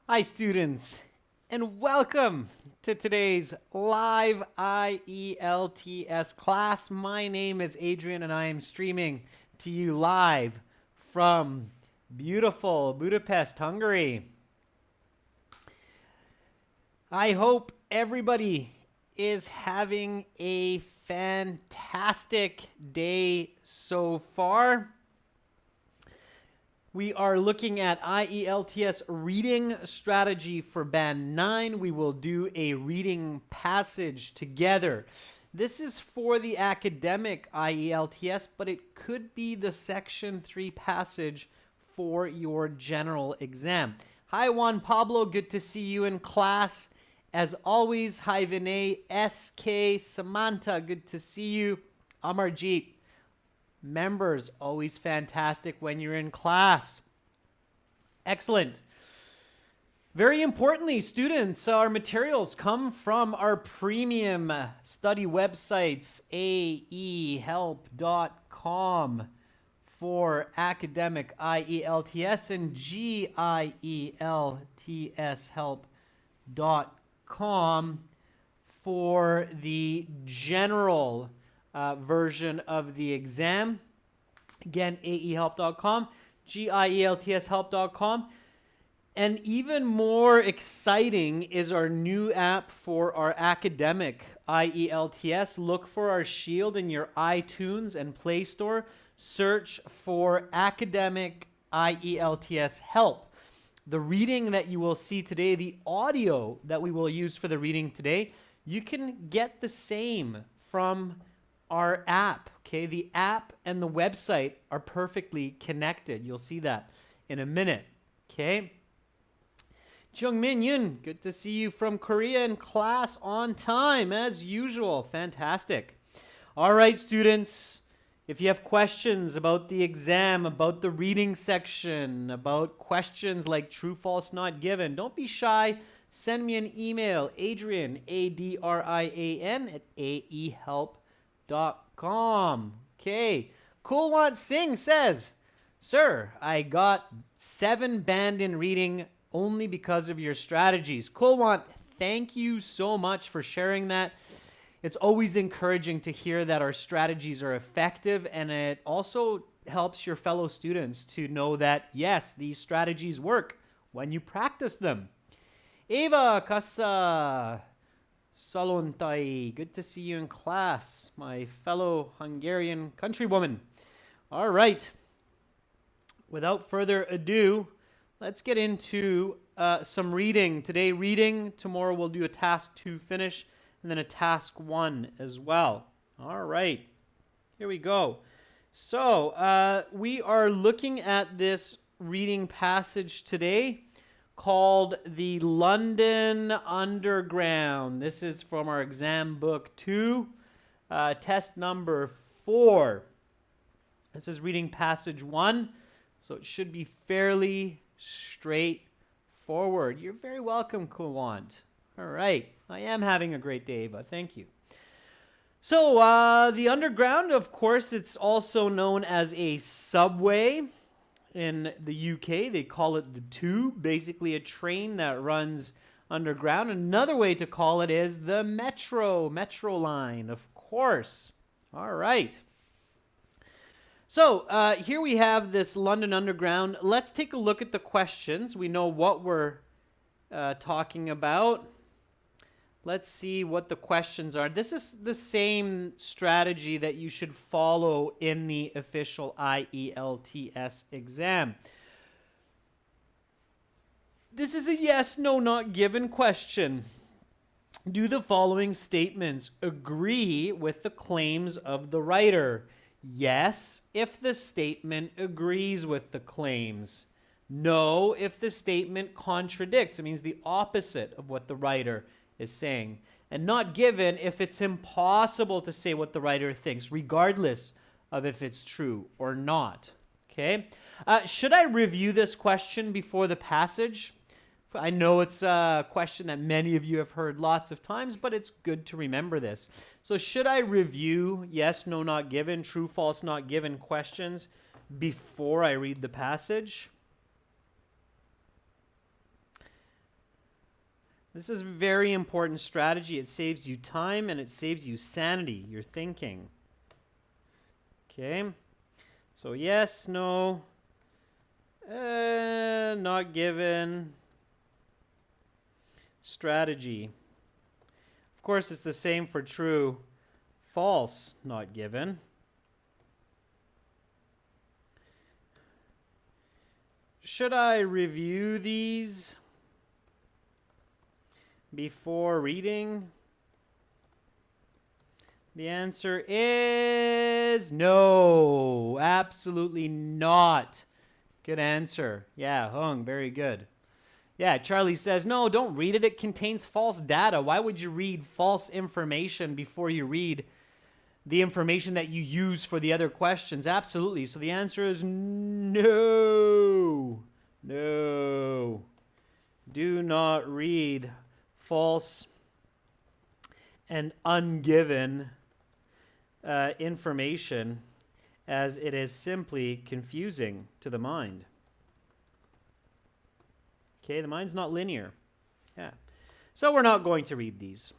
Hi, students, and welcome to today's live IELTS class. My name is Adrian, and I am streaming to you live from beautiful Budapest, Hungary. I hope everybody is having a fantastic day so far. We are looking at IELTS reading strategy for Band 9. We will do a reading passage together. This is for the academic IELTS, but it could be the Section 3 passage for your general exam. Hi, Juan Pablo. Good to see you in class. As always, hi, Vinay, SK, Samantha. Good to see you. Amarjeet. Members, always fantastic when you're in class. Excellent. Very importantly, students, our materials come from our premium study websites, aehelp.com for academic IELTS and gieltshelp.com for the general version of the exam. Again, aehelp.com, gieltshelp.com. And even more exciting is our new app for our academic IELTS. Look for our Shield in your iTunes and Play Store. Search for academic IELTS help. The reading that you will see today, the audio that we will use for the reading today, you can get the same from our app. Okay, the app and the website are perfectly connected. You'll see that in a minute. Okay. Jungmin Yun, good to see you from Korea in class on time as usual. Fantastic. All right, students, if you have questions about the exam, about the reading section, about questions like true, false, not given, don't be shy. Send me an email, Adrian, Adrian, at aehelp.com. Okay. Kulwant Singh says, Sir, I got 7 band in reading only because of your strategies. Kulwant, thank you so much for sharing that. It's always encouraging to hear that our strategies are effective, and it also helps your fellow students to know that, yes, these strategies work when you practice them. Eva Kasa Salontai, good to see you in class, my fellow Hungarian countrywoman. All right, without further ado, let's get into some reading. Today, reading. Tomorrow, we'll do a task 2 finish and then a task 1 as well. All right, here we go. So, we are looking at this reading passage today called The London Underground. This is from our exam book 2, test number 4. This is reading passage 1, so it should be fairly straightforward. You're very welcome, Kulwant. All right, I am having a great day, but thank you. So, the Underground, of course, it's also known as a subway. In the UK, they call it the Tube, basically a train that runs underground. Another way to call it is the metro line, of course. All right. So here we have this London Underground. Let's take a look at the questions. We know what we're talking about. Let's see what the questions are. This is the same strategy that you should follow in the official IELTS exam. This is a yes, no, not given question. Do the following statements agree with the claims of the writer? Yes, if the statement agrees with the claims. No, if the statement contradicts. It means the opposite of what the writer is saying. And not given if it's impossible to say what the writer thinks, regardless of if it's true or not. Okay? Should I review this question before the passage? I know it's a question that many of you have heard lots of times, but it's good to remember this. So should I review yes, no, not given, true, false, not given questions before I read the passage? This is very important strategy. It saves you time and it saves you sanity, your thinking. Okay. So yes, no, not given, strategy. Of course, it's the same for true, false, not given. Should I review these before reading? The answer is no, absolutely not. Good answer. Yeah, Hung, very good. Yeah, Charlie says, no, don't read it. It contains false data. Why would you read false information before you read the information that you use for the other questions? Absolutely. So the answer is no. No. Do not read false and ungiven information, as it is simply confusing to the mind. Okay, the mind's not linear. Yeah. So we're not going to read these.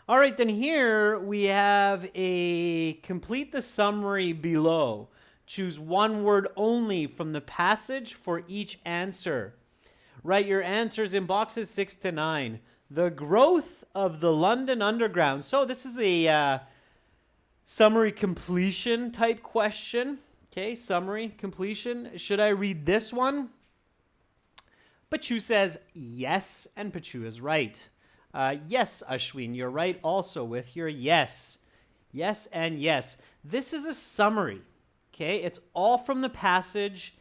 All right, then here we have a complete the summary below. Choose one word only from the passage for each answer. Write your answers in boxes 6 to 9. The growth of the London Underground. So this is a summary completion type question. Okay, summary completion. Should I read this one? Pachu says yes, and Pachu is right. Yes, Ashwin, you're right also with your yes. Yes and yes. This is a summary. Okay, it's all from the passage.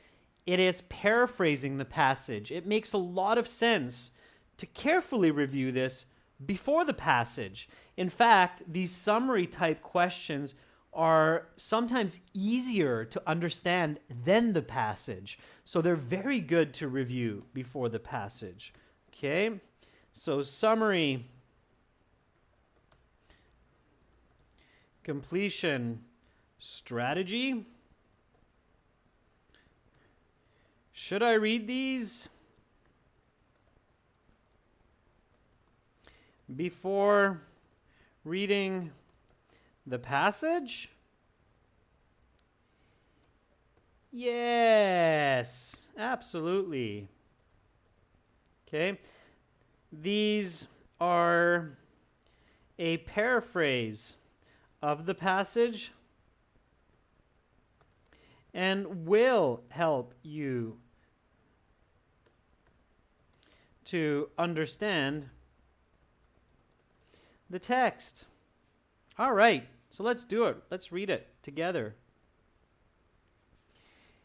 It is paraphrasing the passage. It makes a lot of sense to carefully review this before the passage. In fact, these summary type questions are sometimes easier to understand than the passage. So they're very good to review before the passage. Okay, so summary, completion, strategy. Should I read these before reading the passage? Yes, absolutely. Okay, these are a paraphrase of the passage and will help you to understand the text. All right, so let's do it. Let's read it together.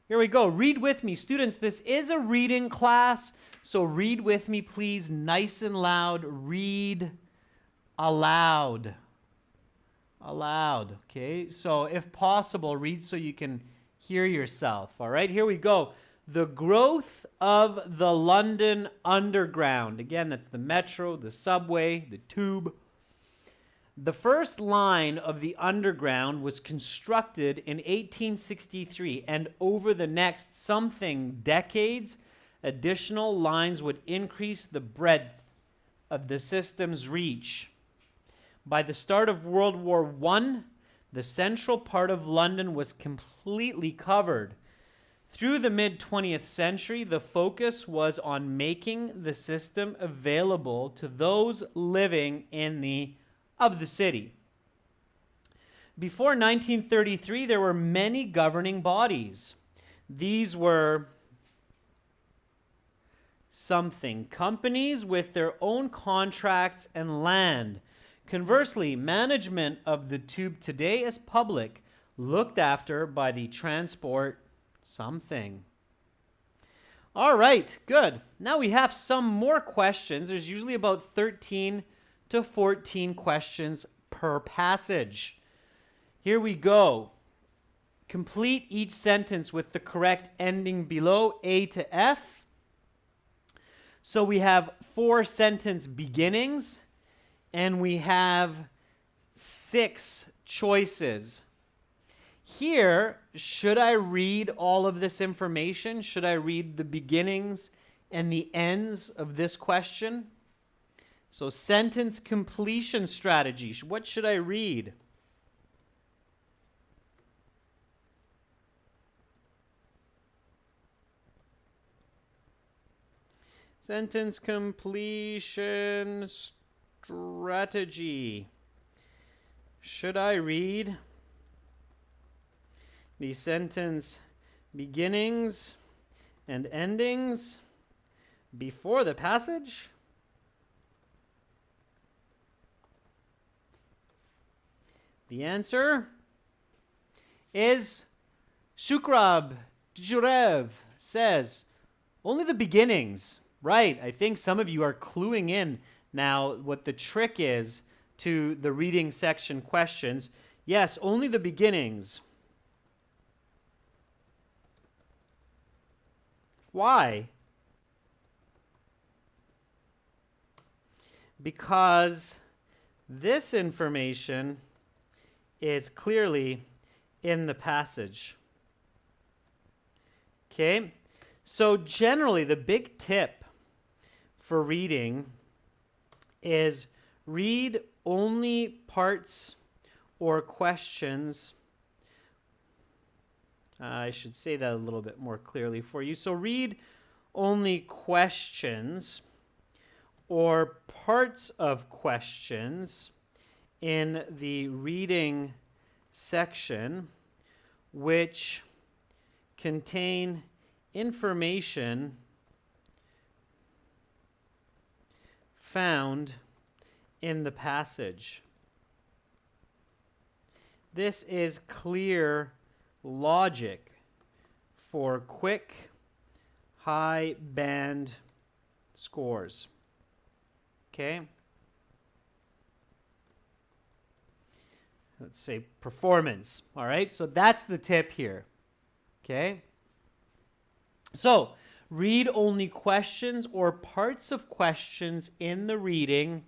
Here we go. Read with me. Students, this is a reading class, so read with me, please, nice and loud. Read aloud. Aloud, okay? So if possible, read so you can hear yourself. All right, here we go. The growth of the London Underground. Again, that's the metro, the subway, the tube. The first line of the Underground was constructed in 1863, and over the next something decades, additional lines would increase the breadth of the system's reach. By the start of World War I, the central part of London was completely covered. Through the mid-20th century, the focus was on making the system available to those living in the city. Before 1933, there were many governing bodies. These were companies with their own contracts and land. Conversely, management of the tube today is public, looked after by the transport something. All right, good. Now we have some more questions. There's usually about 13 to 14 questions per passage. Here we go. Complete each sentence with the correct ending below, A to F. So we have 4 sentence beginnings, and we have 6 choices. Here, should I read all of this information? Should I read the beginnings and the ends of this question? So sentence completion strategy. What should I read? Sentence completion strategy. Should I read the sentence beginnings and endings before the passage? The answer is Shukrab Jurev says only the beginnings. Right. I think some of you are cluing in now what the trick is to the reading section questions. Yes, only the beginnings. Why? Because this information is clearly in the passage. Okay? So generally, the big tip for reading is read only parts or questions. I should say that a little bit more clearly for you. So read only questions or parts of questions in the reading section which contain information found in the passage. This is clear logic for quick, high band scores. Okay? Let's say performance. All right? So that's the tip here. Okay? So, read only questions or parts of questions in the reading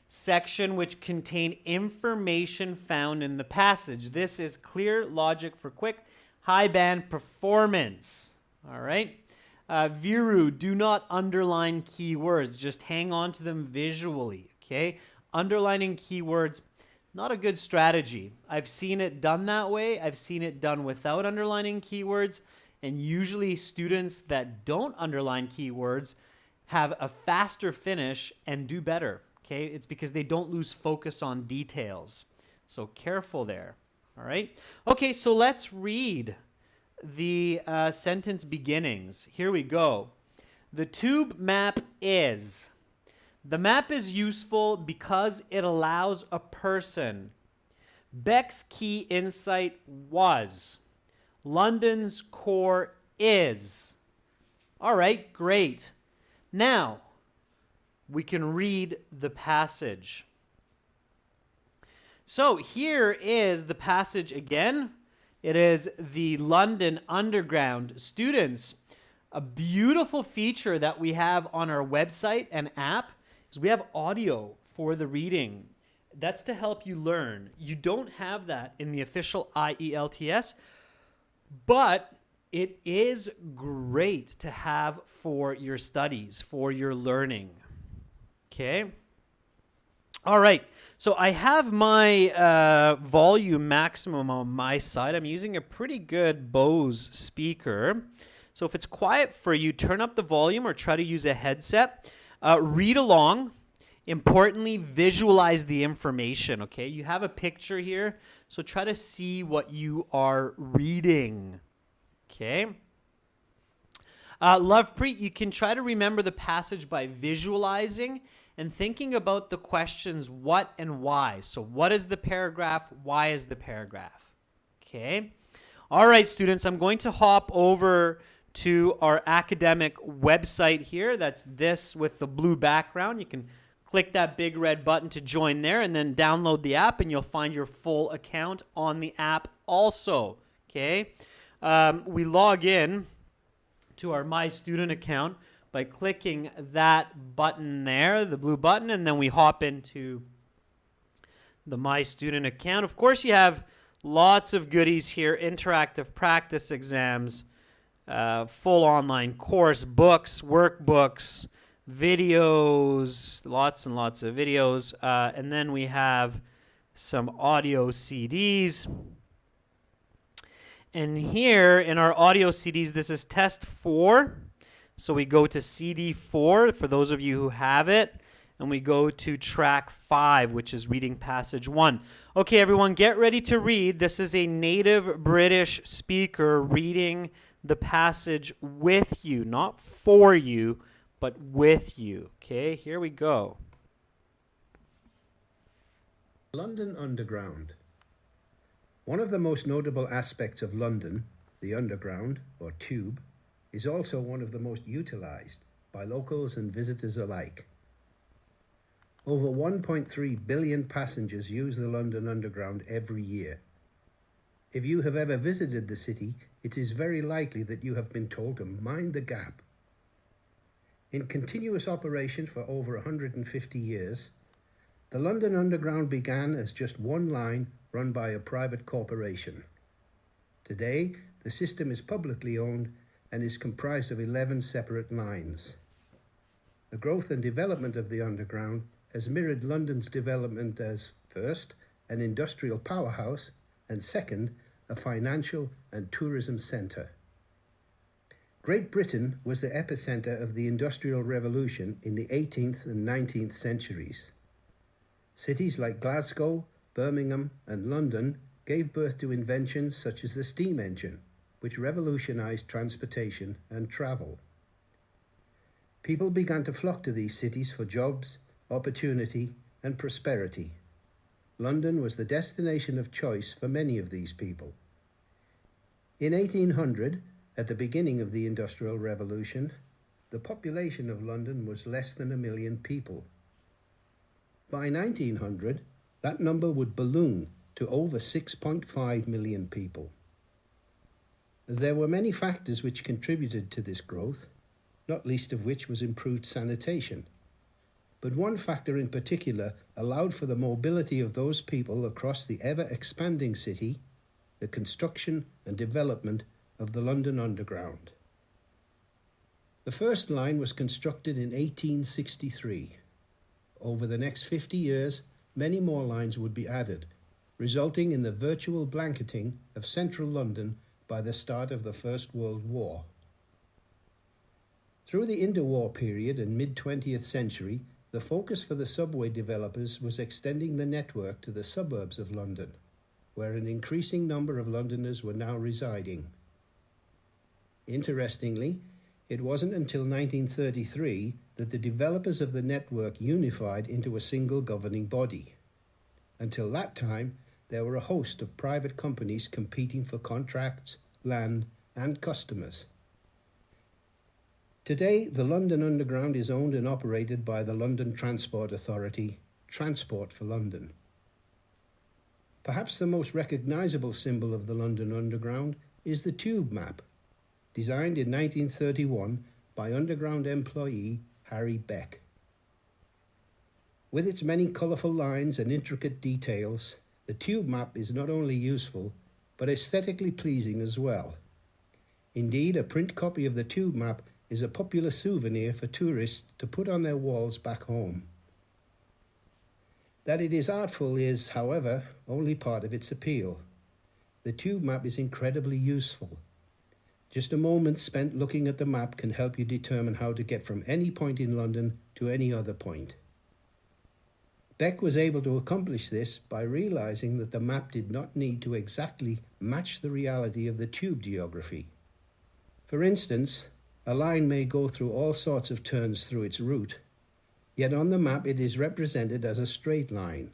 section which contain information found in the passage. This is clear logic for quick, high band performance. All right? Viru, do not underline keywords. Just hang on to them visually. Okay? Underlining keywords, not a good strategy. I've seen it done that way. I've seen it done without underlining keywords. And usually students that don't underline keywords have a faster finish and do better. Okay, it's because they don't lose focus on details. So careful there. All right. Okay, so let's read the sentence beginnings. Here we go. The tube map is. The map is useful because it allows a person. Beck's key insight was. London's core is. All right, great. Now, we can read the passage. So here is the passage again. It is the London Underground. Students, a beautiful feature that we have on our website and app is we have audio for the reading. That's to help you learn. You don't have that in the official IELTS, but it is great to have for your studies, for your learning. Okay. All right. So I have my volume maximum on my side. I'm using a pretty good Bose speaker. So if it's quiet for you, turn up the volume or try to use a headset. Read along. Importantly, visualize the information, okay? You have a picture here, so try to see what you are reading, okay? Lovepreet, you can try to remember the passage by visualizing and thinking about the questions what and why. So what is the paragraph? Why is the paragraph? Okay. All right, students, I'm going to hop over to our academic website here. That's this with the blue background. You can click that big red button to join there and then download the app and you'll find your full account on the app also. Okay. We log in to our My Student account by clicking that button there, the blue button, and then we hop into the My Student account. Of course, you have lots of goodies here, interactive practice exams, full online course, books, workbooks, videos, lots and lots of videos. And then we have some audio CDs. And here in our audio CDs, this is test 4. So we go to CD 4 for those of you who have it. And we go to track 5, which is reading passage 1. Okay, everyone, get ready to read. This is a native British speaker reading the passage with you, not for you, but with you. Okay, here we go. London Underground. One of the most notable aspects of London, the Underground, or Tube, is also one of the most utilised by locals and visitors alike. Over 1.3 billion passengers use the London Underground every year. If you have ever visited the city, it is very likely that you have been told to mind the gap. In continuous operation for over 150 years, the London Underground began as just one line run by a private corporation. Today, the system is publicly owned and is comprised of 11 separate lines. The growth and development of the Underground has mirrored London's development as, first, an industrial powerhouse, and second, a financial and tourism centre. Great Britain was the epicentre of the Industrial Revolution in the 18th and 19th centuries. Cities like Glasgow, Birmingham, and London gave birth to inventions such as the steam engine, which revolutionised transportation and travel. People began to flock to these cities for jobs, opportunity, and prosperity. London was the destination of choice for many of these people. In 1800, at the beginning of the Industrial Revolution, the population of London was less than 1 million people. By 1900, that number would balloon to over 6.5 million people. There were many factors which contributed to this growth, not least of which was improved sanitation. But one factor in particular allowed for the mobility of those people across the ever-expanding city, the construction and development of the London Underground. The first line was constructed in 1863. Over the next 50 years, many more lines would be added, resulting in the virtual blanketing of central London by the start of the First World War. Through the interwar period and mid-20th century, the focus for the subway developers was extending the network to the suburbs of London, where an increasing number of Londoners were now residing. Interestingly, it wasn't until 1933 that the developers of the network unified into a single governing body. Until that time, there were a host of private companies competing for contracts, land, and customers. Today, the London Underground is owned and operated by the London Transport Authority, Transport for London. Perhaps the most recognisable symbol of the London Underground is the tube map, designed in 1931 by Underground employee Harry Beck. With its many colourful lines and intricate details, the tube map is not only useful, but aesthetically pleasing as well. Indeed, a print copy of the tube map is a popular souvenir for tourists to put on their walls back home. That it is artful is, however, only part of its appeal. The tube map is incredibly useful. Just a moment spent looking at the map can help you determine how to get from any point in London to any other point. Beck was able to accomplish this by realizing that the map did not need to exactly match the reality of the tube geography. For instance, a line may go through all sorts of turns through its route, yet on the map it is represented as a straight line.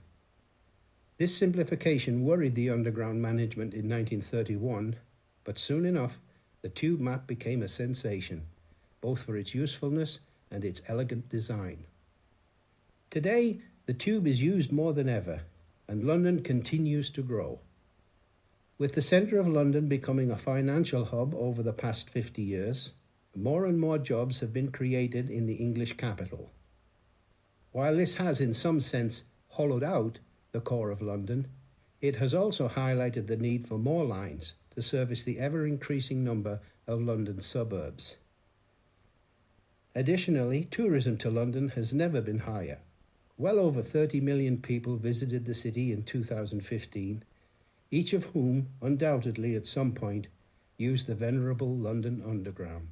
This simplification worried the Underground management in 1931, but soon enough, the tube map became a sensation, both for its usefulness and its elegant design. Today, the tube is used more than ever, and London continues to grow. With the centre of London becoming a financial hub over the past 50 years, more and more jobs have been created in the English capital. While this has in some sense hollowed out the core of London, it has also highlighted the need for more lines to service the ever-increasing number of London suburbs. Additionally, tourism to London has never been higher. Well over 30 million people visited the city in 2015, each of whom undoubtedly at some point used the venerable London Underground.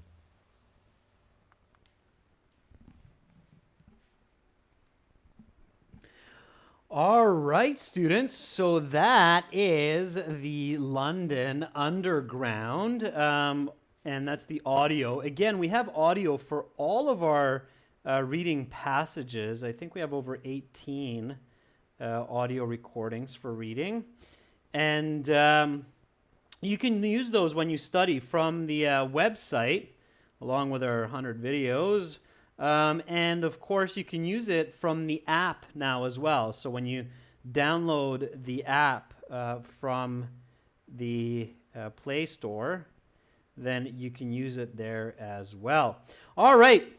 All right, students. So that is the London Underground, and that's the audio. Again, we have audio for all of our reading passages. I think we have over 18 audio recordings for reading. And you can use those when you study from the website, along with our 100 videos. And of course, you can use it from the app now as well. So when you download the app from the Play Store, then you can use it there as well. All right.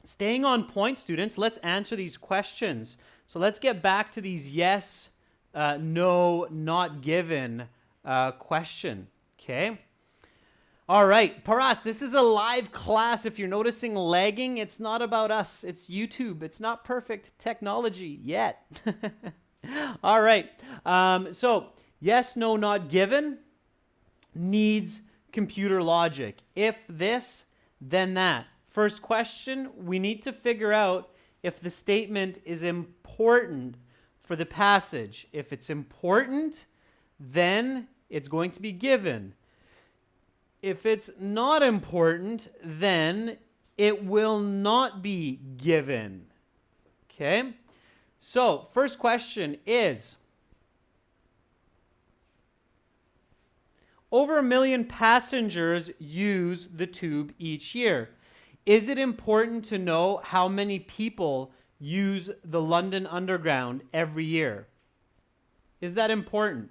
Staying on point, students, let's answer these questions. So let's get back to these yes, no, not given question. Okay. All right, Paras, this is a live class. If you're noticing lagging, it's not about us. It's YouTube. It's not perfect technology yet. All right. So yes, no, not given needs computer logic. If this, then that. First question, we need to figure out if the statement is important for the passage. If it's important, then it's going to be given. If it's not important, then it will not be given. Okay? So, first question is, over 1 million passengers use the tube each year. Is it important to know how many people use the London Underground every year? Is that important?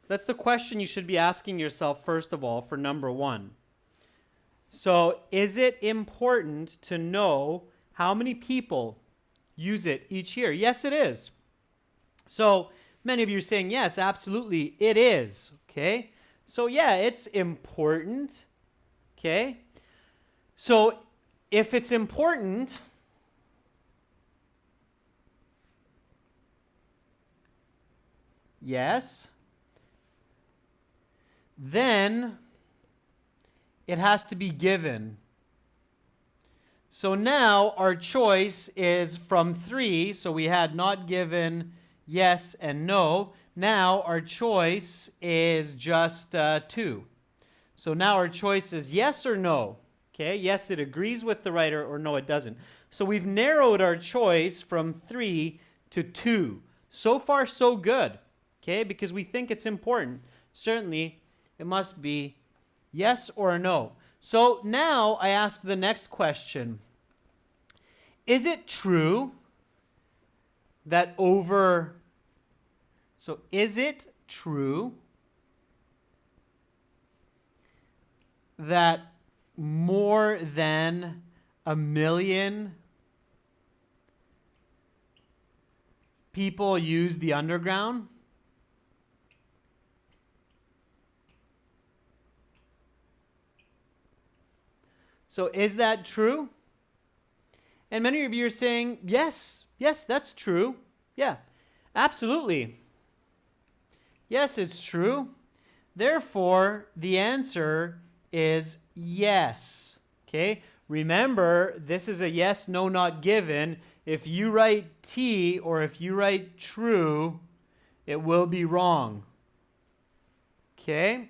That's the question you should be asking yourself first of all for number one. So, is it important to know how many people use it each year? Yes, it is. So, many of you are saying, yes, absolutely, it is. Okay? So, yeah, it's important. Okay? So, if it's important, yes, then it has to be given. So now our choice is from 3. So we had not given, yes, and no. Now our choice is just 2. So now our choice is yes or no. Okay, yes, it agrees with the writer, or no, it doesn't. So we've narrowed our choice from 3 to 2. So far, so good. Okay, because we think it's important. Certainly, it must be yes or no. So now I ask the next question. Is it true that is it true that more than 1 million people use the underground? So is that true? And many of you are saying, yes, that's true. Yeah, absolutely. Yes, it's true. Therefore, the answer is yes. Okay? Remember, this is a yes, no, not given. If you write T or if you write true, it will be wrong. Okay?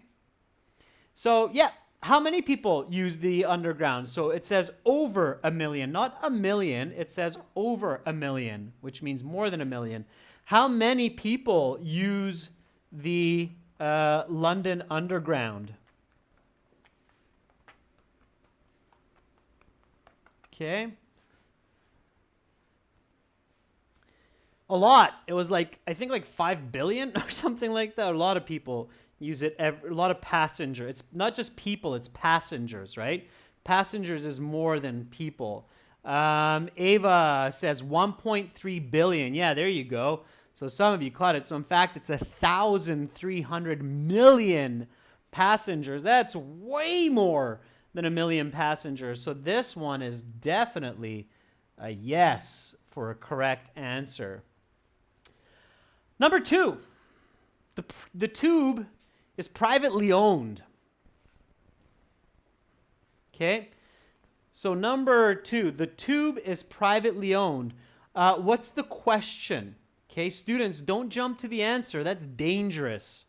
So, yeah. How many people use the underground? So it says over 1 million, not 1 million. It says over 1 million, which means more than 1 million. How many people use the London Underground? Okay. A lot. It was I think 5 billion or something like that. A lot of people use it. A lot of passengers. It's not just people, it's passengers, right? Passengers is more than people. Ava says 1.3 billion. Yeah, there you go. So some of you caught it. So in fact, it's 1,300 million passengers. That's way more than 1,000,000 passengers. So this one is definitely a yes for a correct answer. Number 2, the tube is privately owned. Okay, so number 2, the tube is privately owned. What's the question? Okay, students, don't jump to the answer. That's dangerous.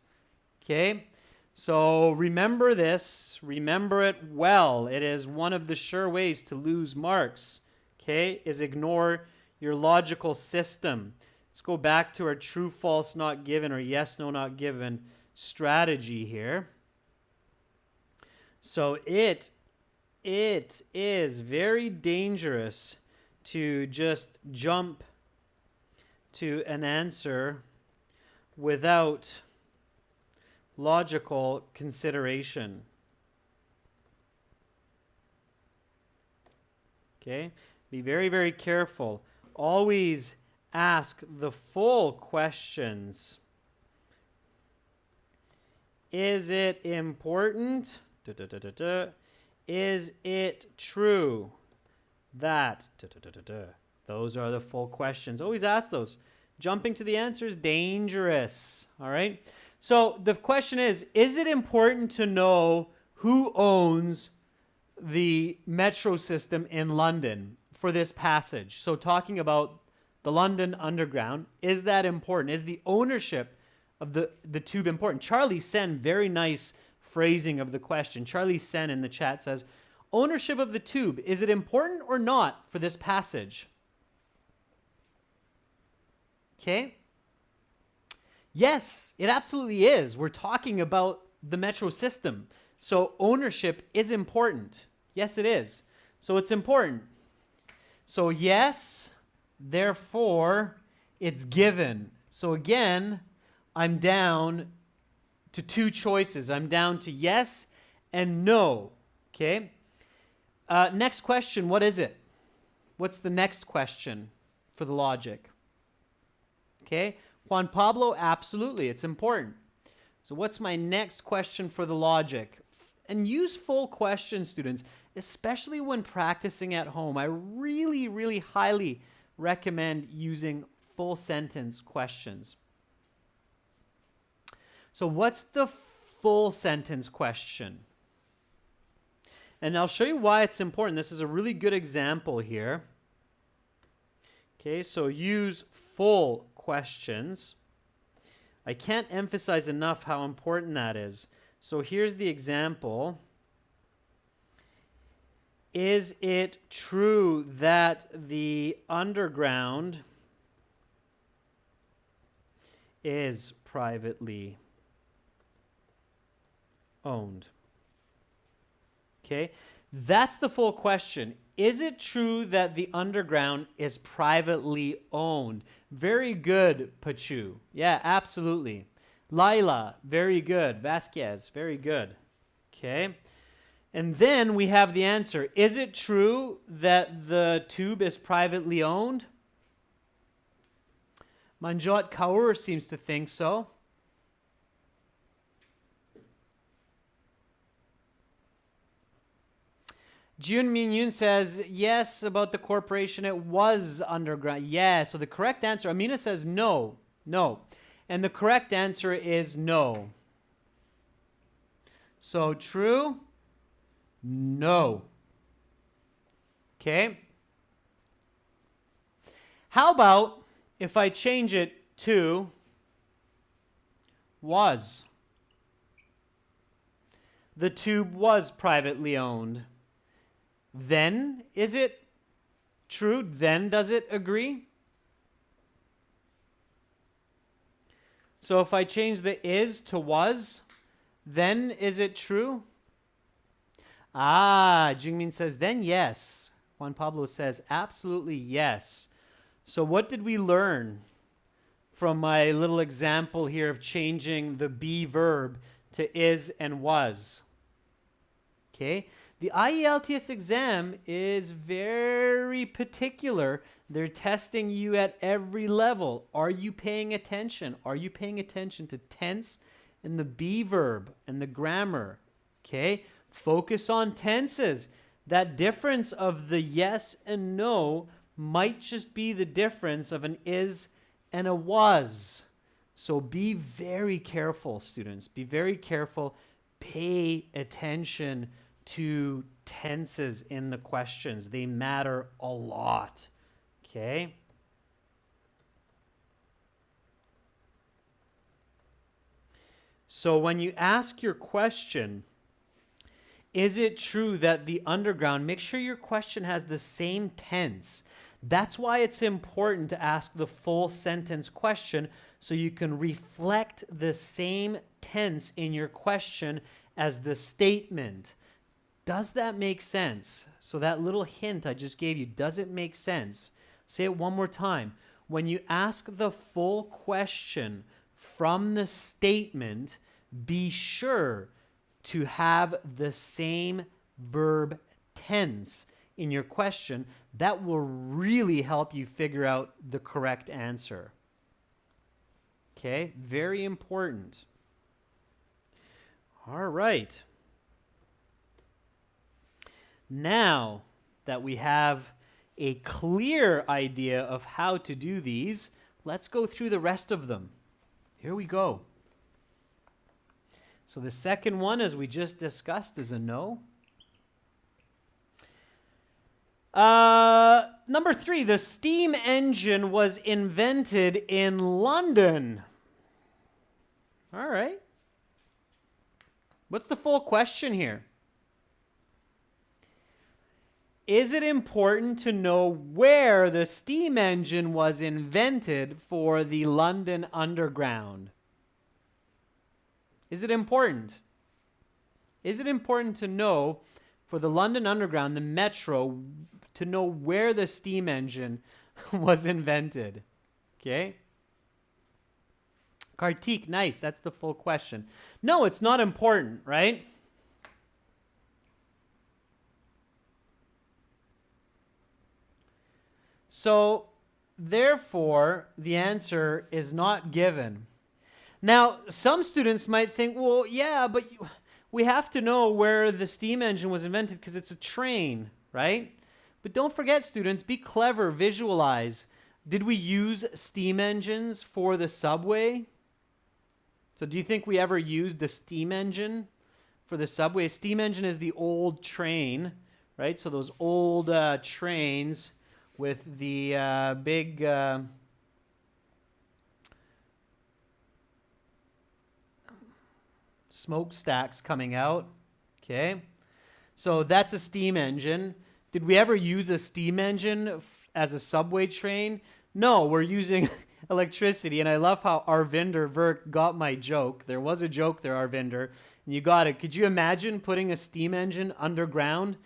Okay, so remember this. Remember it well. It is one of the sure ways to lose marks. Okay, is ignore your logical system. Let's go back to our true, false, not given, or yes, no, not given strategy here. So it is very dangerous to just jump to an answer without logical consideration. Okay? Be very, very careful. Always ask the full questions. Is it important? Is it true that? Those are the full questions. Always ask those. Jumping to the answer is dangerous. All right? So the question is it important to know who owns the metro system in London for this passage? So talking about the London Underground, is that important? Is the ownership of the tube important? Charlie Sen, very nice phrasing of the question. Charlie Sen in the chat says, ownership of the tube, is it important or not for this passage? Okay. Yes, it absolutely is. We're talking about the metro system. So ownership is important. Yes, it is. So it's important. So yes, therefore, it's given. So again, I'm down to 2 choices. I'm down to yes and no. Okay. Next question, what is it? What's the next question for the logic? Okay. Juan Pablo, absolutely, it's important. So what's my next question for the logic? And use full questions, students, especially when practicing at home. I really, really highly recommend using full sentence questions. So what's the full sentence question? And I'll show you why it's important. This is a really good example here. Okay, so use full questions. I can't emphasize enough how important that is. So here's the example. Is it true that the underground is privately owned? Okay, that's the full question. Is it true that the underground is privately owned? Very good, Pachu. Yeah, absolutely. Laila, very good. Vasquez, very good. Okay. And then we have the answer. Is it true that the tube is privately owned? Manjot Kaur seems to think so. Jun Min-yoon says, yes, about the corporation, it was underground. Yeah, so the correct answer, Amina says no, no. And the correct answer is no. So true, no. Okay. How about if I change it to was? The tube was privately owned. Then, is it true? Then does it agree? So if I change the is to was, then is it true? Ah, Jingmin says, then yes. Juan Pablo says, absolutely yes. So what did we learn from my little example here of changing the be verb to is and was? Okay. The IELTS exam is very particular. They're testing you at every level. Are you paying attention? Are you paying attention to tense and the be verb and the grammar? Okay? Focus on tenses. That difference of the yes and no might just be the difference of an is and a was. So be very careful, students. Be very careful. Pay attention to tenses in the questions. They matter a lot. Okay? So when you ask your question, is it true that the underground, make sure your question has the same tense. That's why it's important to ask the full sentence question so you can reflect the same tense in your question as the statement. Does that make sense? So that little hint I just gave you, does it make sense? Say it one more time. When you ask the full question from the statement, be sure to have the same verb tense in your question. That will really help you figure out the correct answer. Okay, very important. All right. Now that we have a clear idea of how to do these, let's go through the rest of them. Here we go. So the second one, as we just discussed, is a no. Number 3, the steam engine was invented in London. All right. What's the full question here? Is it important to know where the steam engine was invented for the London Underground? Is it important? Is it important to know for the London Underground, the metro, to know where the steam engine was invented? Okay. Kartik, nice. That's the full question. No, it's not important, right? So, therefore, the answer is not given. Now, some students might think, well, yeah, but we have to know where the steam engine was invented because it's a train, right? But don't forget, students, be clever, visualize. Did we use steam engines for the subway? So do you think we ever used the steam engine for the subway? A steam engine is the old train, right? So those old trains with the big smokestacks coming out. Okay, so that's a steam engine. Did we ever use a steam engine as a subway train? No, we're using electricity. And I love how Arvinder Virk got my joke. There was a joke there, Arvinder, and you got it. Could you imagine putting a steam engine underground?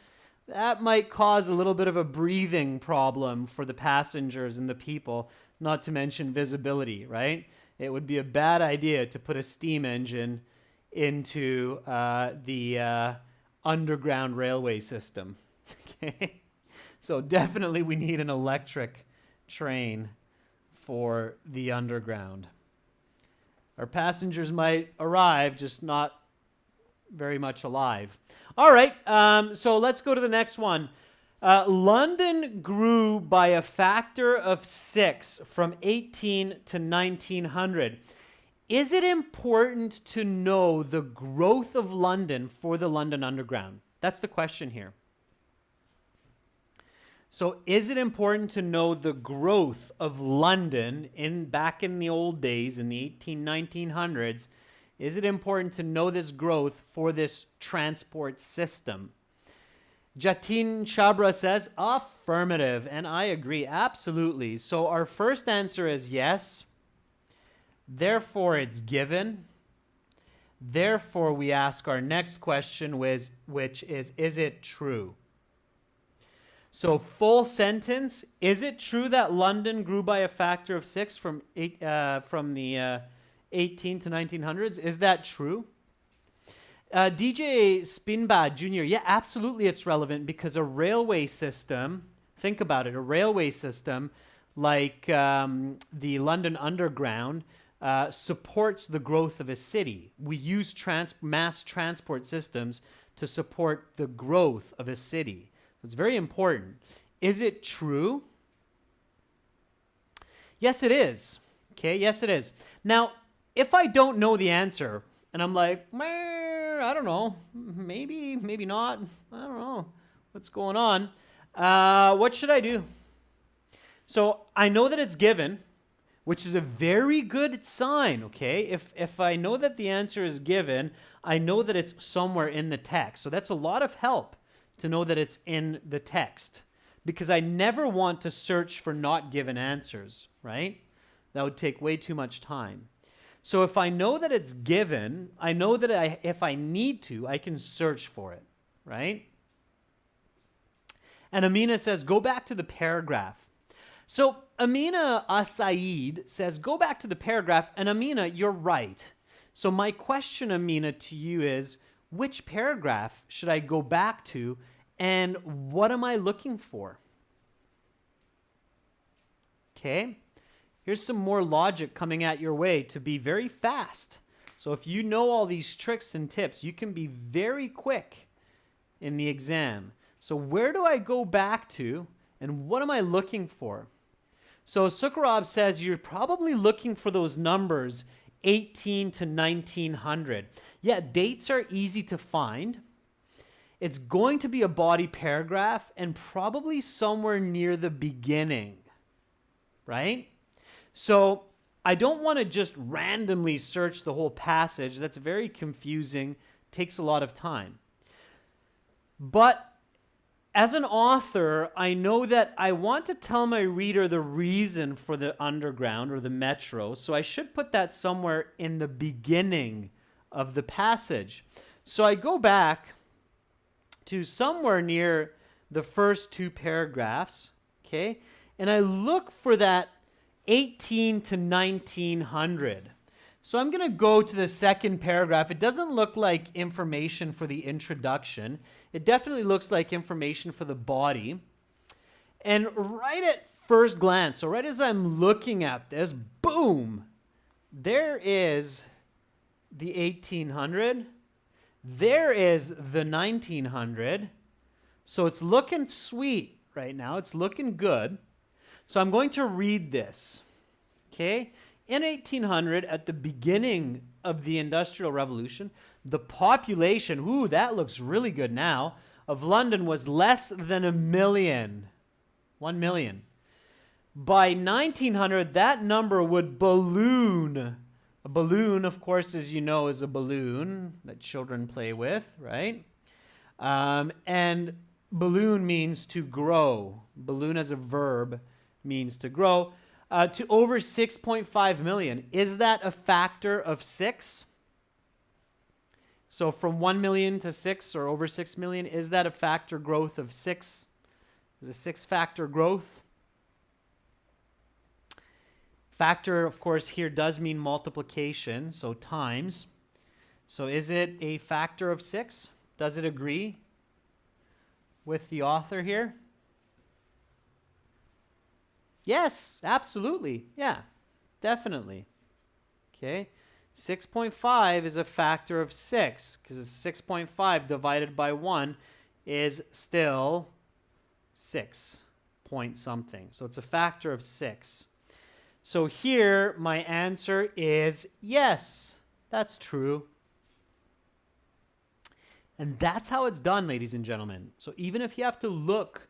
That might cause a little bit of a breathing problem for the passengers and the people, not to mention visibility, right? It would be a bad idea to put a steam engine into the underground railway system. Okay, so definitely we need an electric train for the underground. Our passengers might arrive, just not very much alive. All right, so let's go to the next one. London grew by a factor of 6 from 18 to 1900. Is it important to know the growth of London for the London Underground? That's the question here. So is it important to know the growth of London back in the old days, in the 1900s? Is it important to know this growth for this transport system? Jatin Chabra says, affirmative, and I agree, absolutely. So our first answer is yes. Therefore, it's given. Therefore, we ask our next question, which is it true? So full sentence, is it true that London grew by a factor of 6 from the 18 to 1900s? Is that true? DJ Spinbad Jr., yeah, absolutely it's relevant because a railway system, think about it, a railway system like the London Underground supports the growth of a city. We use mass transport systems to support the growth of a city. It's very important. Is it true? Yes, it is. Okay, yes, it is. Now, if I don't know the answer, and I'm like, meh, I don't know, maybe, maybe not, I don't know what's going on, what should I do? So I know that it's given, which is a very good sign, okay? If I know that the answer is given, I know that it's somewhere in the text. So that's a lot of help to know that it's in the text, because I never want to search for not given answers, right? That would take way too much time. So if I know that it's given, I know that if I need to, I can search for it, right? And Amina says, go back to the paragraph. So Amina Asaid says, go back to the paragraph. And Amina, you're right. So my question, Amina, to you is, which paragraph should I go back to, and what am I looking for? Okay, here's some more logic coming at your way to be very fast. So if you know all these tricks and tips, you can be very quick in the exam. So where do I go back to, and what am I looking for? So Sukharab says you're probably looking for those numbers 18 to 1900. Yeah, dates are easy to find. It's going to be a body paragraph and probably somewhere near the beginning, right? So I don't want to just randomly search the whole passage. That's very confusing, takes a lot of time. But as an author, I know that I want to tell my reader the reason for the underground or the metro, so I should put that somewhere in the beginning of the passage. So I go back to somewhere near the first two paragraphs, okay, and I look for that 18 to 1900. So I'm going to go to the second paragraph. It doesn't look like information for the introduction. It definitely looks like information for the body. And right at first glance, so right as I'm looking at this, boom, there is the 1800. There is the 1900. So it's looking sweet right now. It's looking good. So I'm going to read this, okay? In 1800, at the beginning of the Industrial Revolution, the population, ooh, that looks really good now, of London was less than 1 million. 1 million. By 1900, that number would balloon. A balloon, of course, as you know, is a balloon that children play with, right? And balloon means to grow. Balloon as a verb means to grow. To over 6.5 million. Is that a factor of 6? So from 1 million to 6 or over 6 million, is that a factor growth of 6? Is it a 6-factor growth? Factor, of course, here does mean multiplication, so times. So is it a factor of 6? Does it agree with the author here? Yes, absolutely. Yeah, definitely. Okay. 6.5 is a factor of 6 because 6.5 divided by 1 is still 6 point something. So it's a factor of 6. So here my answer is yes, that's true. And that's how it's done, ladies and gentlemen. So even if you have to look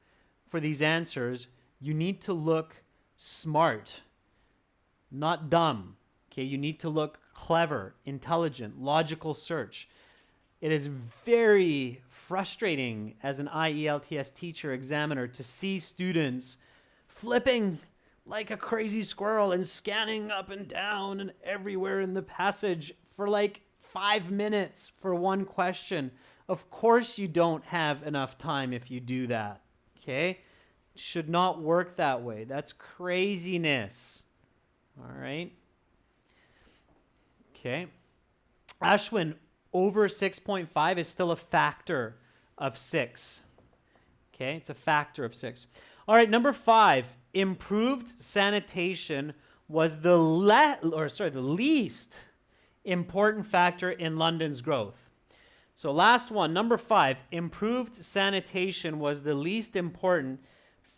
for these answers, you need to look smart, not dumb. Okay, you need to look clever, intelligent, logical search. It is very frustrating as an IELTS teacher, examiner, to see students flipping like a crazy squirrel and scanning up and down and everywhere in the passage for like 5 minutes for one question. Of course you don't have enough time if you do that, okay? It should not work that way. That's craziness, all right? Okay. Ashwin, over 6.5 is still a factor of 6. Okay, it's a factor of 6. All right, number 5, improved sanitation was the least important factor in London's growth. So last one, number 5, improved sanitation was the least important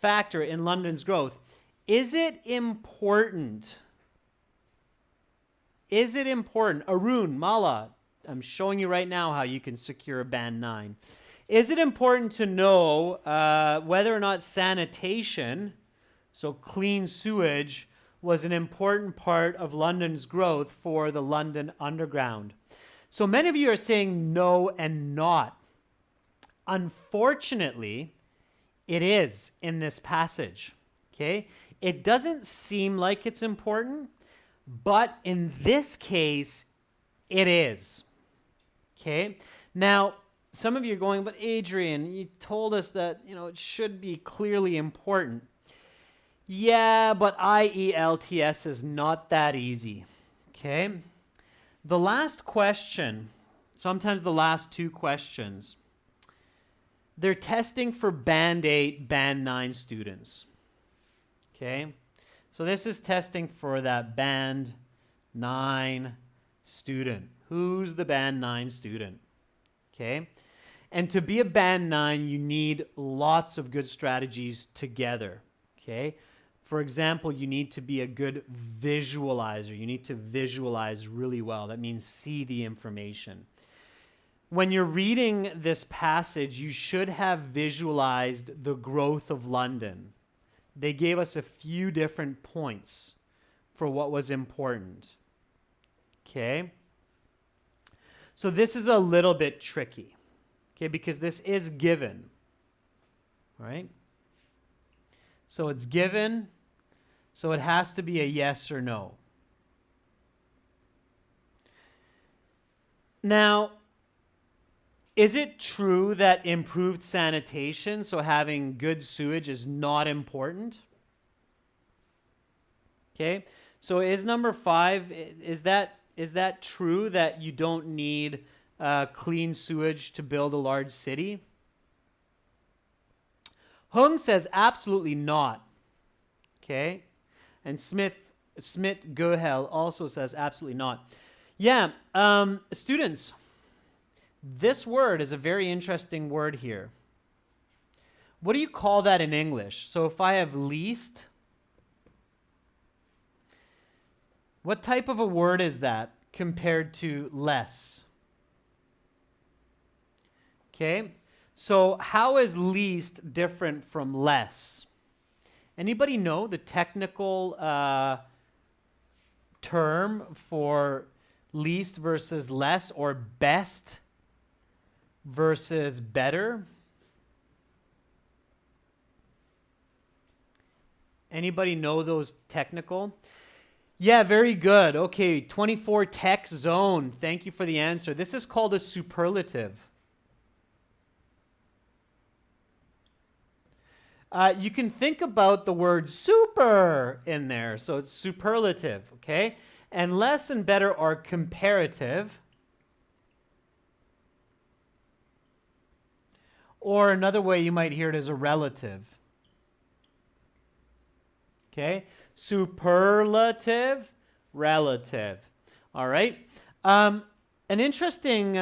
factor in London's growth. Is it important? Is it important? Arun, Mala, I'm showing you right now how you can secure a band 9. Is it important to know whether or not sanitation, so clean sewage, was an important part of London's growth for the London Underground? So many of you are saying no and not. Unfortunately, it is in this passage, okay? It doesn't seem like it's important, but in this case, it is, okay? Now, some of you are going, but Adrian, you told us that, it should be clearly important. Yeah, but IELTS is not that easy, okay? The last question, sometimes the last 2 questions, they're testing for Band 8, Band 9 students, okay? So this is testing for that Band 9 student. Who's the Band 9 student? Okay? And to be a Band 9, you need lots of good strategies together. Okay? For example, you need to be a good visualizer. You need to visualize really well. That means see the information. When you're reading this passage, you should have visualized the growth of London. They gave us a few different points for what was important. Okay? So this is a little bit tricky, okay, because this is given, right? So it's given, so it has to be a yes or no. Now, is it true that improved sanitation, so having good sewage, is not important? Okay, so is number 5, is that true that you don't need clean sewage to build a large city? Hung says absolutely not. Okay, and Smith Gohel also says absolutely not. Yeah, students. This word is a very interesting word here. What do you call that in English? So if I have least, what type of a word is that compared to less? Okay, so how is least different from less? Anybody know the technical term for least versus less, or best versus better? Anybody know those technical? Yeah, very good. Okay, 24 tech zone. Thank you for the answer. This is called a superlative. You can think about the word super in there. So it's superlative, okay? And less and better are comparative. Or another way you might hear it is a relative. Okay? Superlative, relative. All right? An interesting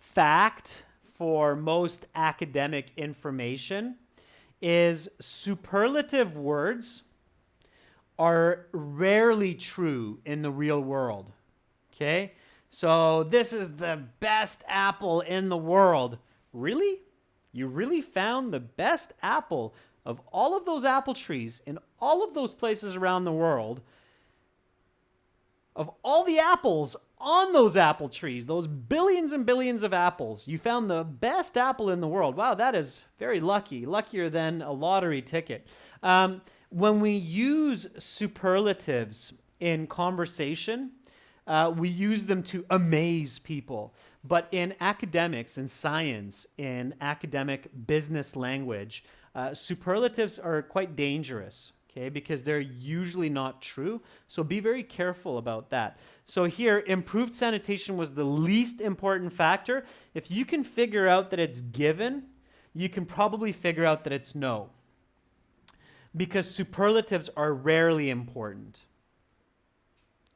fact for most academic information is superlative words are rarely true in the real world. Okay? So this is the best apple in the world. Really? You really found the best apple of all of those apple trees in all of those places around the world? Of all the apples on those apple trees, those billions and billions of apples, you found the best apple in the world. Wow, that is very lucky. Luckier than a lottery ticket. When we use superlatives in conversation, we use them to amaze people. But in academics, in science, in academic business language, superlatives are quite dangerous, okay, because they're usually not true. So be very careful about that. So here, improved sanitation was the least important factor. If you can figure out that it's given, you can probably figure out that it's no, because superlatives are rarely important.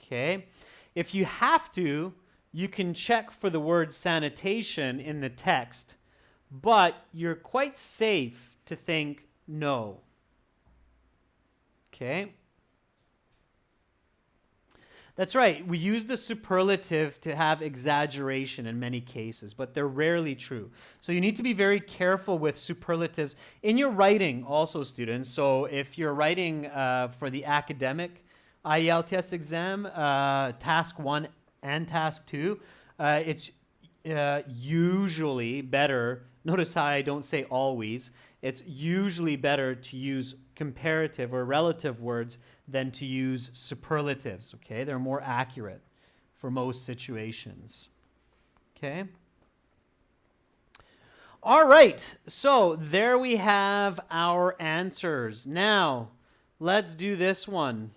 Okay? If you have to you can check for the word sanitation in the text, but you're quite safe to think no. Okay? That's right. We use the superlative to have exaggeration in many cases, but they're rarely true. So you need to be very careful with superlatives in your writing also, students. So if you're writing for the academic IELTS exam, task 1 and task 2, it's usually better. Notice how I don't say always. It's usually better to use comparative or relative words than to use superlatives, okay? They're more accurate for most situations, okay? All right, so there we have our answers. Now, let's do this one.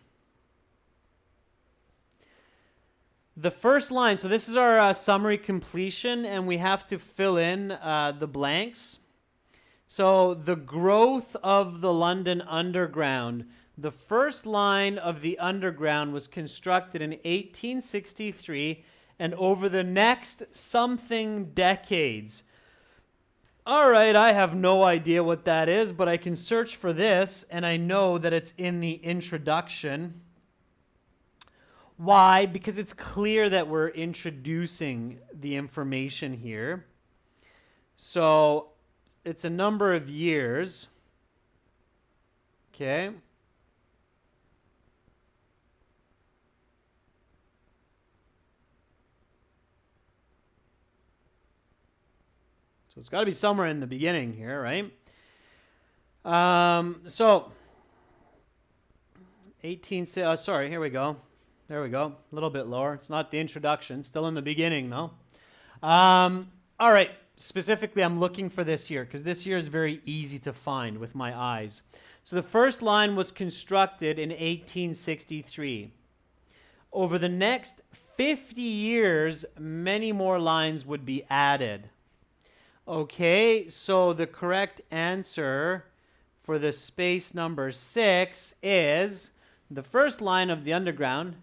The first line, so this is our summary completion, and we have to fill in the blanks. So the growth of the London Underground. The first line of the Underground was constructed in 1863 and over the next something decades. All right, I have no idea what that is, but I can search for this and I know that it's in the introduction. Why? Because it's clear that we're introducing the information here. So it's a number of years. Okay. So it's got to be somewhere in the beginning here, right? So sorry, here we go. There we go. A little bit lower. It's not the introduction. Still in the beginning, though. All right. Specifically, I'm looking for this year because this year is very easy to find with my eyes. So the first line was constructed in 1863. Over the next 50 years, many more lines would be added. Okay, so the correct answer for the space number 6 is the first line of the Underground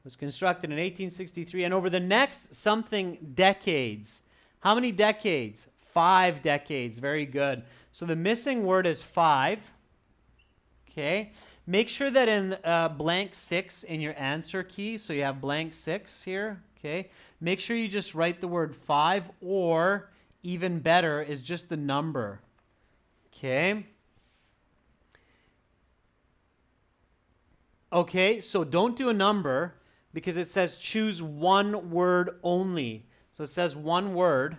was constructed in 1863, and over the next something decades. How many decades? 5 decades. Very good. So the missing word is 5. Okay. Make sure that in blank 6 in your answer key, so you have blank 6 here. Okay. Make sure you just write the word 5, or even better is just the number. Okay. Okay, so don't do a number because it says choose one word only. So it says one word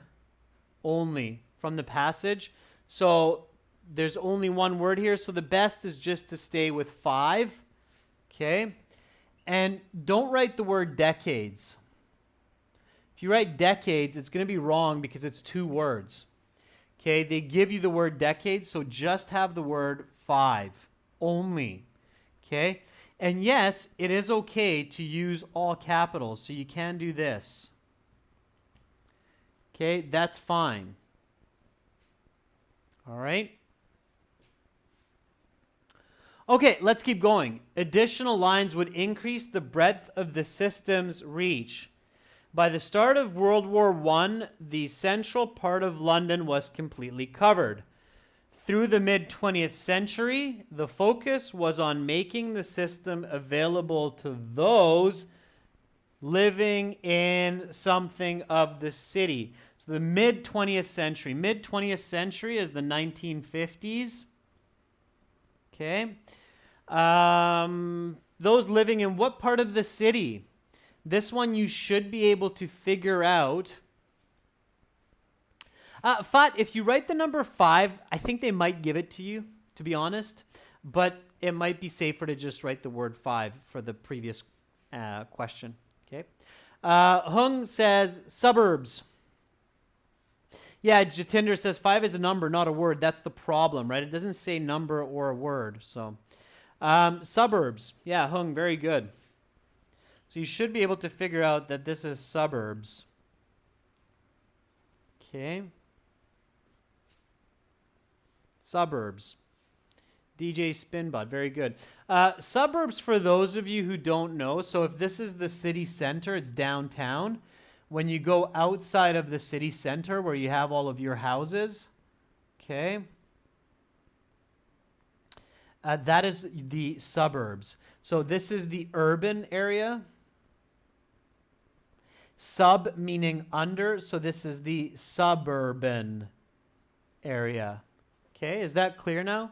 only from the passage. So there's only one word here. So the best is just to stay with 5. Okay. And don't write the word decades. If you write decades, it's going to be wrong because it's 2 words. Okay. They give you the word decades. So just have the word 5 only. Okay. And yes, it is okay to use all capitals. So you can do this. Okay, that's fine. All right. Okay, let's keep going. Additional lines would increase the breadth of the system's reach. By the start of World War I, the central part of London was completely covered. Through the mid-20th century, the focus was on making the system available to those living in something of the city. So the mid-20th century. Mid-20th century is the 1950s. Okay. Those living in what part of the city? This one you should be able to figure out. Fat, if you write the number 5, I think they might give it to you, to be honest. But it might be safer to just write the word 5 for the previous question. Okay. Hung says suburbs. Yeah, Jatinder says 5 is a number, not a word. That's the problem, right? It doesn't say number or a word. So suburbs. Yeah, Hung, very good. So you should be able to figure out that this is suburbs. Okay. Suburbs. DJ Spinbud, very good. Suburbs, for those of you who don't know, so if this is the city center, it's downtown. when you go outside of the city center where you have all of your houses. Okay. That is the suburbs. So this is the urban area. Sub meaning under, so this is the suburban area. Okay, is that clear now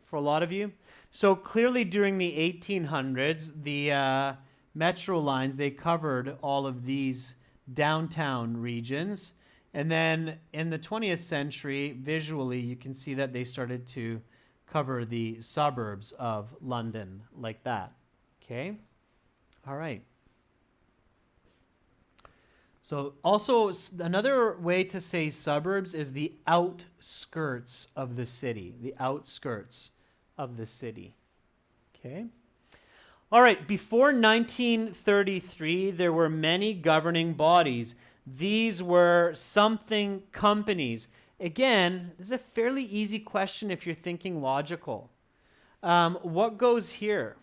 for a lot of you? So clearly during the 1800s, the metro lines, they covered all of these downtown regions. And then in the 20th century, visually, you can see that they started to cover the suburbs of London like that. Okay? All right. So also another way to say suburbs is the outskirts of the city. The outskirts of the city. Okay? All right, before 1933, there were many governing bodies. These were something companies. Again, this is a fairly easy question if you're thinking logical. What goes here?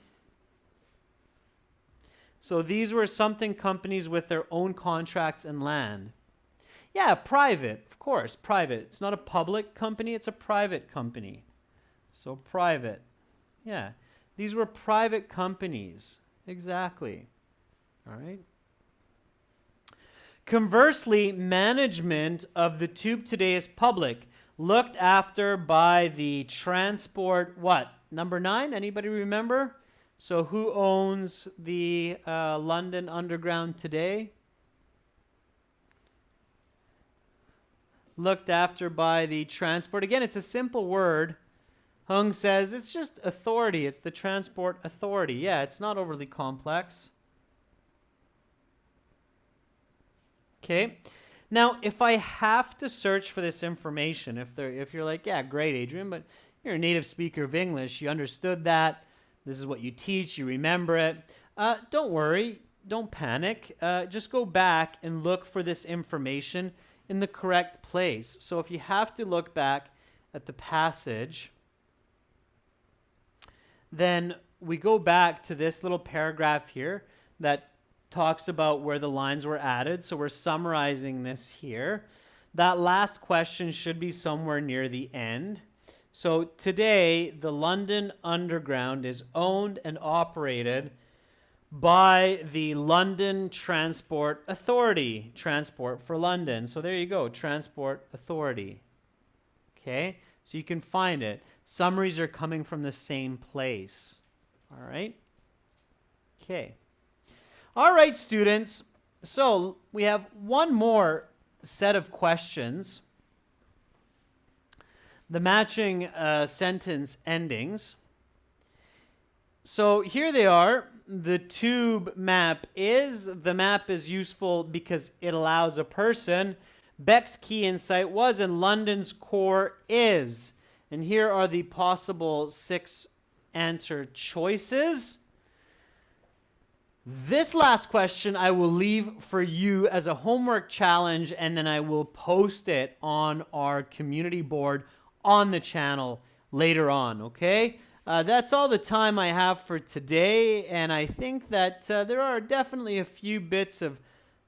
So these were something companies with their own contracts and land. Yeah, private, of course, private. It's not a public company, it's a private company. So private. Yeah, these were private companies. Exactly. All right. Conversely, management of the tube today is public, looked after by the transport, what? Number 9, anybody remember? So who owns the London Underground today? Looked after by the transport. Again, it's a simple word. Hung says it's just authority. It's the transport authority. Yeah, it's not overly complex. Okay. Now, if I have to search for this information, if you're like, yeah, great, Adrian, but you're a native speaker of English, you understood that. This is what you teach, you remember it. Don't worry, don't panic. Just go back and look for this information in the correct place. So if you have to look back at the passage, then we go back to this little paragraph here that talks about where the lines were added. So we're summarizing this here. That last question should be somewhere near the end. So today, the London Underground is owned and operated by the London Transport Authority, Transport for London. So there you go, Transport Authority. Okay, so you can find it. Summaries are coming from the same place. All right. Okay. All right, students. So we have one more set of questions. The matching sentence endings. So here they are. The tube map is. The map is useful because it allows a person. Beck's key insight was, and London's core is. And here are the possible 6 answer choices. This last question I will leave for you as a homework challenge, and then I will post it on our community board on the channel later on, okay? That's all the time I have for today, and I think that there are definitely a few bits of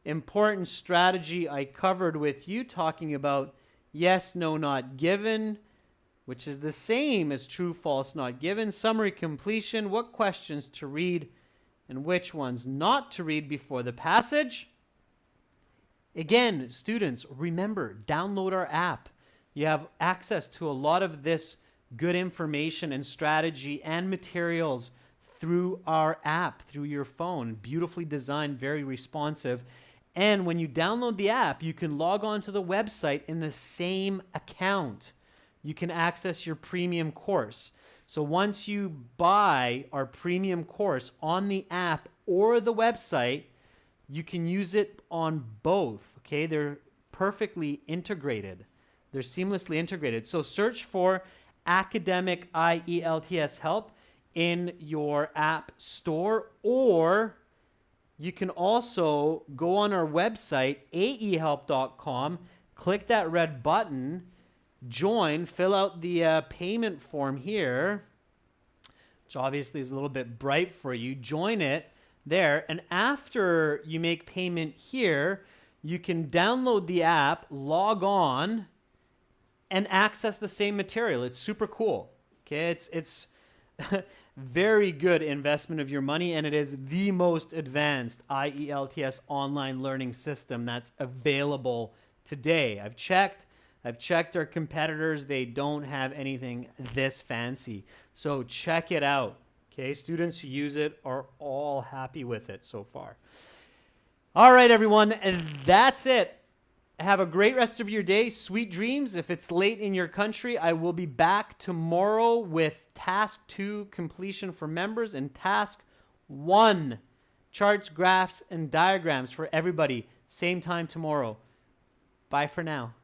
important strategy I covered with you, talking about yes, no, not given, which is the same as true, false, not given, summary completion, what questions to read and which ones not to read before the passage. Again, students, remember, download our app. You have access to a lot of this good information and strategy and materials through our app, through your phone. Beautifully designed, very responsive. And when you download the app, you can log on to the website in the same account. You can access your premium course. So once you buy our premium course on the app or the website, you can use it on both, okay? They're perfectly integrated. They're seamlessly integrated. So search for Academic IELTS Help in your app store, or you can also go on our website, aehelp.com, click that red button, join, fill out the payment form here, which obviously is a little bit bright for you. Join it there, and after you make payment here, you can download the app, log on, and access the same material. It's super cool. Okay, it's very good investment of your money, and it is the most advanced IELTS online learning system that's available today. I've checked our competitors. They don't have anything this fancy. So check it out. Okay, students who use it are all happy with it so far. All right, everyone, and that's it. Have a great rest of your day. Sweet dreams. If it's late in your country, I will be back tomorrow with task 2 completion for members and task 1 charts, graphs, and diagrams for everybody. Same time tomorrow. Bye for now.